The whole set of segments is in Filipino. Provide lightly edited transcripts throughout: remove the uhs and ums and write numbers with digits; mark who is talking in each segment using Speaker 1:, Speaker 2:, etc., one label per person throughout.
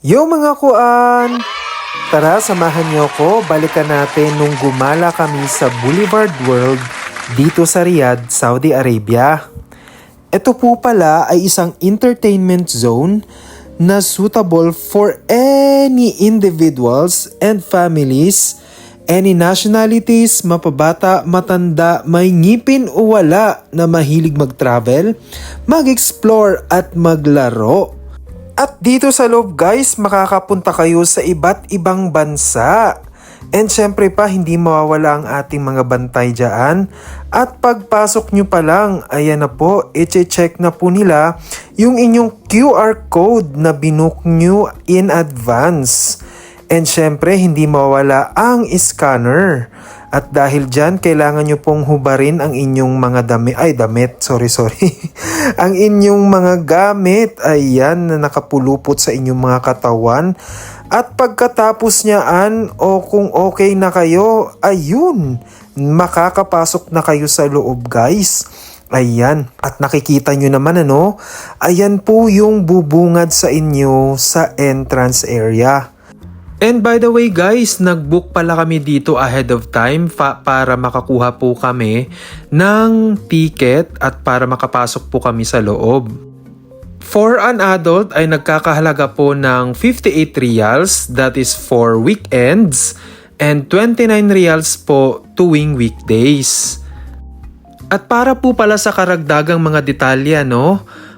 Speaker 1: Yo mga kuan! Tara, samahan niyo ko. Balikan natin nung gumala kami sa Boulevard World dito sa Riyadh, Saudi Arabia. Ito po pala ay isang entertainment zone na suitable for any individuals and families, any nationalities, mapabata, matanda, may ngipin o wala na mahilig mag-travel, mag-explore at maglaro. At dito sa loob guys, makakapunta kayo sa iba't ibang bansa. And syempre pa, hindi mawawala ang ating mga bantay dyan. At pagpasok nyo pa lang, ayan na po, i-check na po nila yung inyong QR code na binook nyo in advance. And syempre, hindi mawawala ang scanner. At dahil dyan, kailangan nyo pong hubarin ang inyong mga damit. Ang inyong mga gamit, ayan, na nakapulupot sa inyong mga katawan. At pagkatapos nyaan, o kung okay na kayo, ayun, makakapasok na kayo sa loob guys. Ayan, at nakikita nyo naman ayan po yung bubungad sa inyo sa entrance area. And by the way guys, nag-book pala kami dito ahead of time para makakuha po kami ng ticket at para makapasok po kami sa loob. For an adult ay nagkakahalaga po ng 58 riyals, that is for weekends, and 29 riyals po tuwing weekdays. At para po pala sa karagdagang mga detalye,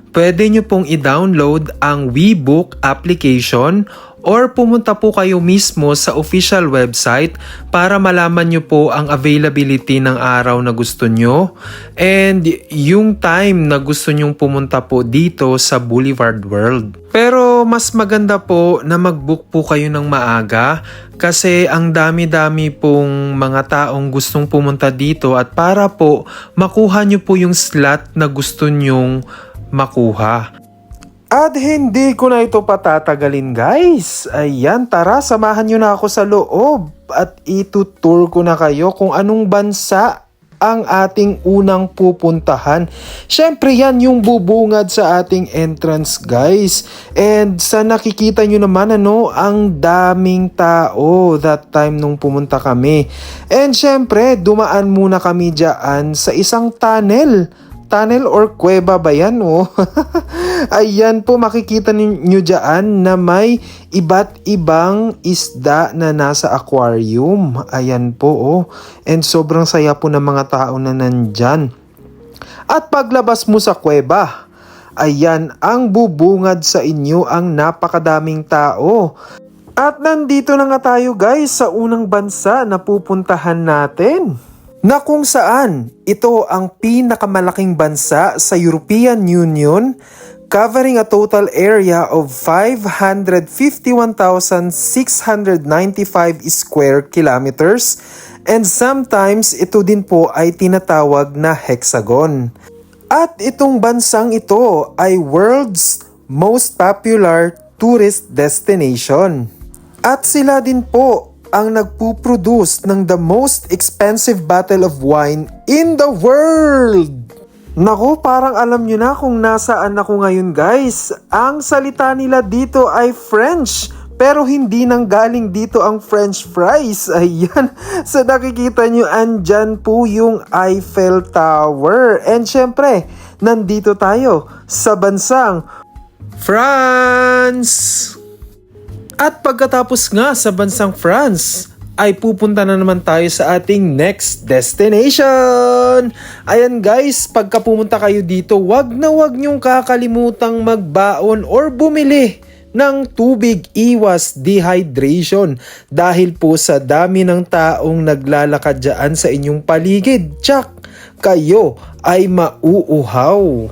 Speaker 1: pwede nyo pong i-download ang WeBook application or pumunta po kayo mismo sa official website para malaman nyo po ang availability ng araw na gusto nyo and yung time na gusto nyong pumunta po dito sa Boulevard World. Pero mas maganda po na mag-book po kayo ng maaga kasi ang dami-dami pong mga taong gustong pumunta dito at para po makuha nyo po yung slot na gusto nyong makuha. At hindi ko na ito patatagalin guys. Ayan, tara samahan nyo na ako sa loob at itutour ko na kayo kung anong bansa ang ating unang pupuntahan. Syempre yan yung bubungad sa ating entrance guys. And sa nakikita nyo naman ang daming tao that time nung pumunta kami. And syempre dumaan muna kami dyan sa isang tunnel or kuweba ba yan Ayan po, makikita ninyo dyan na may iba't ibang isda na nasa aquarium. Ayan po and sobrang saya po ng mga tao na nandyan. At paglabas mo sa kuweba, ayan ang bubungad sa inyo ang napakadaming tao. At nandito na nga tayo guys sa unang bansa na pupuntahan natin, na kung saan ito ang pinakamalaking bansa sa European Union, covering a total area of 551,695 square kilometers, and sometimes ito din po ay tinatawag na hexagon. At itong bansang ito ay world's most popular tourist destination. At sila din po ang nagpuproduce ng the most expensive bottle of wine in the world. Naku, parang alam nyo na kung nasaan ako ngayon guys. Ang salita nila dito ay French, pero hindi nanggaling dito ang French fries. Ayan, sa nakikita nyo, andyan po yung Eiffel Tower. And syempre, nandito tayo sa bansang France. At pagkatapos nga sa bansang France, ay pupunta na naman tayo sa ating next destination. Ayan guys, pagka pumunta kayo dito, wag nyong kakalimutang magbaon or bumili ng tubig, iwas dehydration. Dahil po sa dami ng taong naglalakad dyan sa inyong paligid, tsak, kayo ay mauuhaw.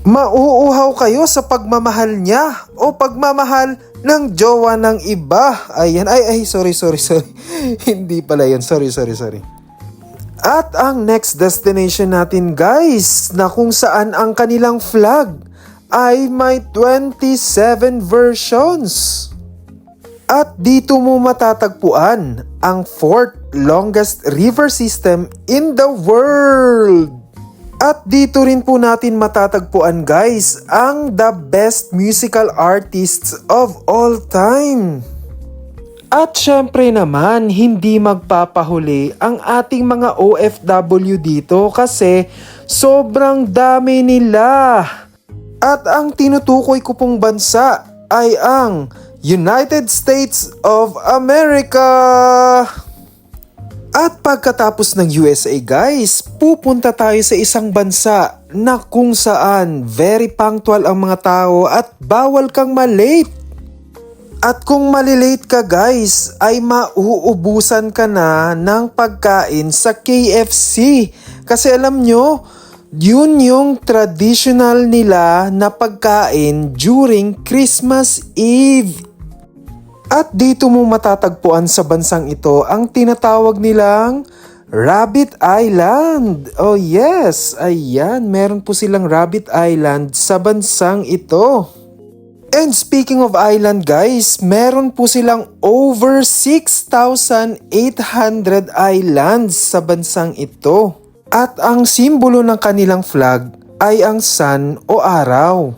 Speaker 1: Mauuhaw kayo sa pagmamahal niya o pagmamahal ng jowa ng iba. Ayan, sorry. Hindi pala yun, sorry. At ang next destination natin guys, na kung saan ang kanilang flag ay may 27 versions. At dito mo matatagpuan ang fourth longest river system in the world. At dito rin po natin matatagpuan guys ang the best musical artists of all time. At syempre naman, hindi magpapahuli ang ating mga OFW dito kasi sobrang dami nila. At ang tinutukoy ko pong bansa ay ang United States of America. At pagkatapos ng USA guys, pupunta tayo sa isang bansa na kung saan very punctual ang mga tao at bawal kang malate. At kung malilate ka guys, ay mauubusan ka na ng pagkain sa KFC. Kasi alam nyo, yun yung traditional nila na pagkain during Christmas Eve. At dito mo matatagpuan sa bansang ito ang tinatawag nilang Rabbit Island. Oh yes, ayan, meron po silang Rabbit Island sa bansang ito. And speaking of island guys, meron po silang over 6,800 islands sa bansang ito. At ang simbolo ng kanilang flag ay ang sun o araw.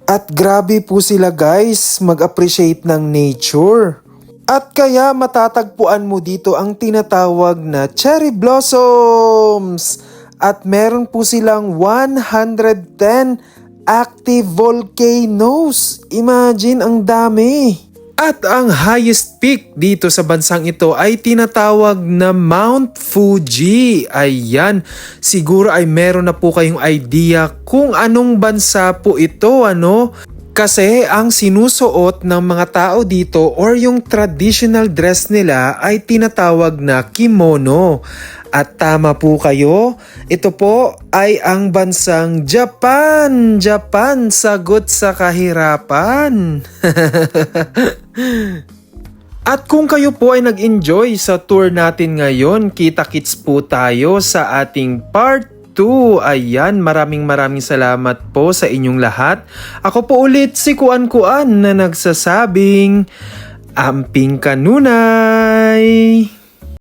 Speaker 1: At grabe po sila guys mag-appreciate ng nature. At kaya matatagpuan mo dito ang tinatawag na cherry blossoms. At meron po silang 110 active volcanoes. Imagine, ang dami. At ang highest peak dito sa bansang ito ay tinatawag na Mount Fuji. Ayan, siguro ay meron na po kayong idea kung anong bansa po ito, ano? Kasi ang sinusuot ng mga tao dito or yung traditional dress nila ay tinatawag na kimono. At tama po kayo, ito po ay ang bansang Japan. Japan, sagot sa kahirapan. At kung kayo po ay nag-enjoy sa tour natin ngayon, kita-kits po tayo sa ating part 2. Ayan, maraming salamat po sa inyong lahat. Ako po ulit si Kuan-Kuan na nagsasabing, amping kanunay!